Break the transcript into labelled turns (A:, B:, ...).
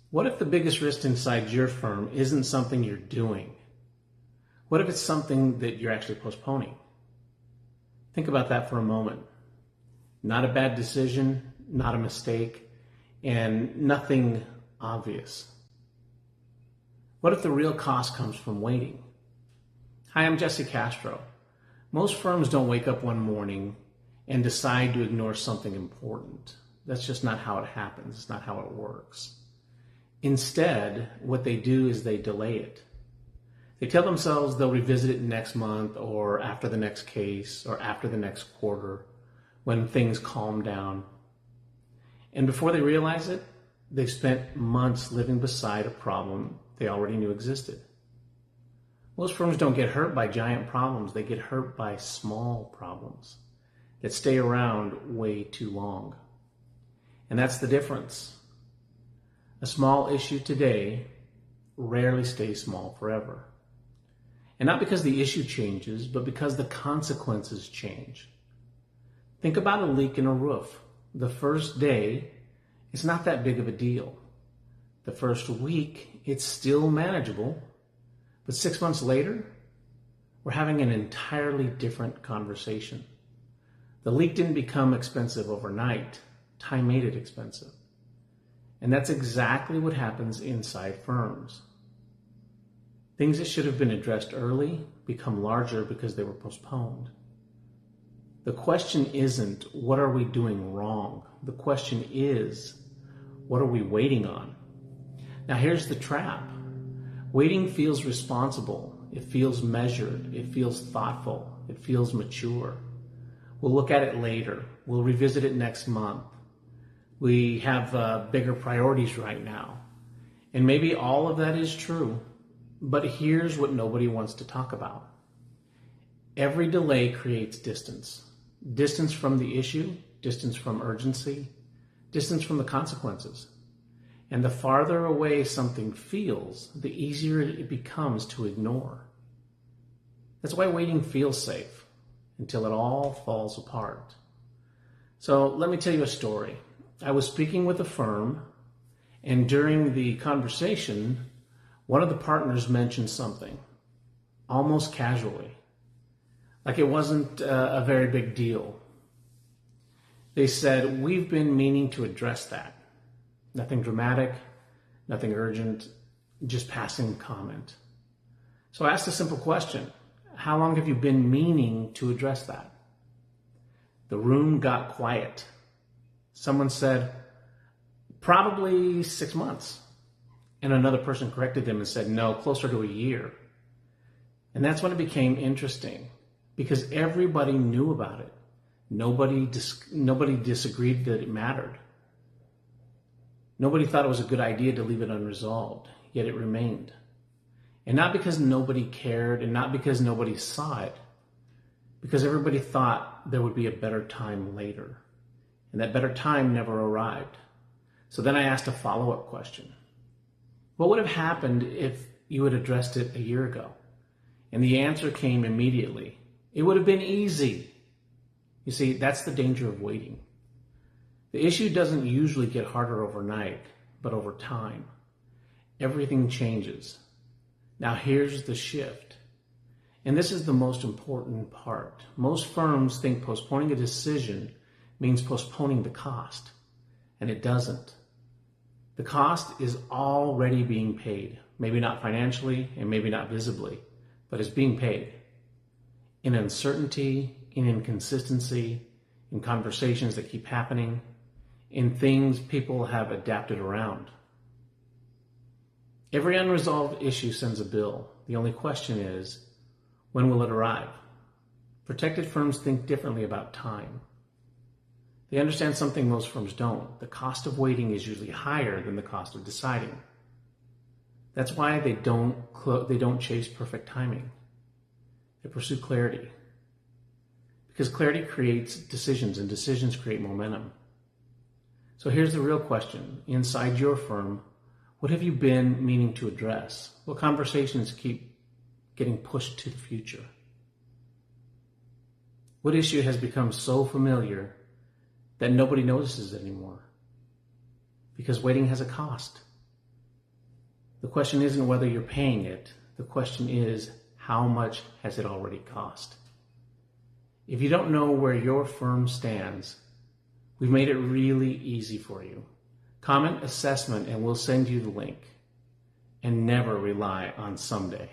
A: What if the biggest risk inside your firm isn't something you're doing? What if it's something that you're actually postponing? Think about that for a moment. Not a bad decision, not a mistake, and nothing obvious. What if the real cost comes from waiting? Hi, I'm Jesse Castro. Most firms don't wake up one morning and decide to ignore something important. That's just not how it happens. It's not how it works. Instead, what they do is they delay it. They tell themselves they'll revisit it next month or after the next case or after the next quarter when things calm down. And before they realize it, they've spent months living beside a problem they already knew existed. Most firms don't get hurt by giant problems. They get hurt by small problems that stay around way too long. And that's the difference. A small issue today rarely stays small forever. And not because the issue changes, but because the consequences change. Think about a leak in a roof. The first day, it's not that big of a deal. The first week, it's still manageable. But 6 months later, we're having an entirely different conversation. The leak didn't become expensive overnight. Time made it expensive. And that's exactly what happens inside firms. Things that should have been addressed early become larger because they were postponed. The question isn't, what are we doing wrong? The question is, what are we waiting on? Now here's the trap. Waiting feels responsible. It feels measured. It feels thoughtful. It feels mature. We'll look at it later. We'll revisit it next month. We have bigger priorities right now. And maybe all of that is true, but here's what nobody wants to talk about. Every delay creates distance. Distance from the issue, distance from urgency, distance from the consequences. And the farther away something feels, the easier it becomes to ignore. That's why waiting feels safe until it all falls apart. So let me tell you a story. I was speaking with a firm, and during the conversation, one of the partners mentioned something, almost casually, like it wasn't a very big deal. They said, "We've been meaning to address that." Nothing dramatic, nothing urgent, just passing comment. So I asked a simple question. How long have you been meaning to address that? The room got quiet. Someone said, probably 6 months. And another person corrected them and said, no, closer to a year. And that's when it became interesting because everybody knew about it. Nobody disagreed that it mattered. Nobody thought it was a good idea to leave it unresolved, yet it remained. And not because nobody cared and not because nobody saw it, because everybody thought there would be a better time later. And that better time never arrived. So then I asked a follow-up question. What would have happened if you had addressed it a year ago? And the answer came immediately. It would have been easy. You see, that's the danger of waiting. The issue doesn't usually get harder overnight, but over time. Everything changes. Now here's the shift. And this is the most important part. Most firms think postponing a decision means postponing the cost, and it doesn't. The cost is already being paid, maybe not financially and maybe not visibly, but it's being paid in uncertainty, in inconsistency, in conversations that keep happening, in things people have adapted around. Every unresolved issue sends a bill. The only question is, when will it arrive? Protected firms think differently about time. They understand something most firms don't. The cost of waiting is usually higher than the cost of deciding. That's why they don't chase perfect timing. They pursue clarity. Because clarity creates decisions, and decisions create momentum. So here's the real question. Inside your firm, what have you been meaning to address? What conversations keep getting pushed to the future? What issue has become so familiar that nobody notices it anymore? Because waiting has a cost. The question isn't whether you're paying it. The question is, how much has it already cost? If you don't know where your firm stands, we've made it really easy for you. Comment assessment and we'll send you the link. And never rely on someday.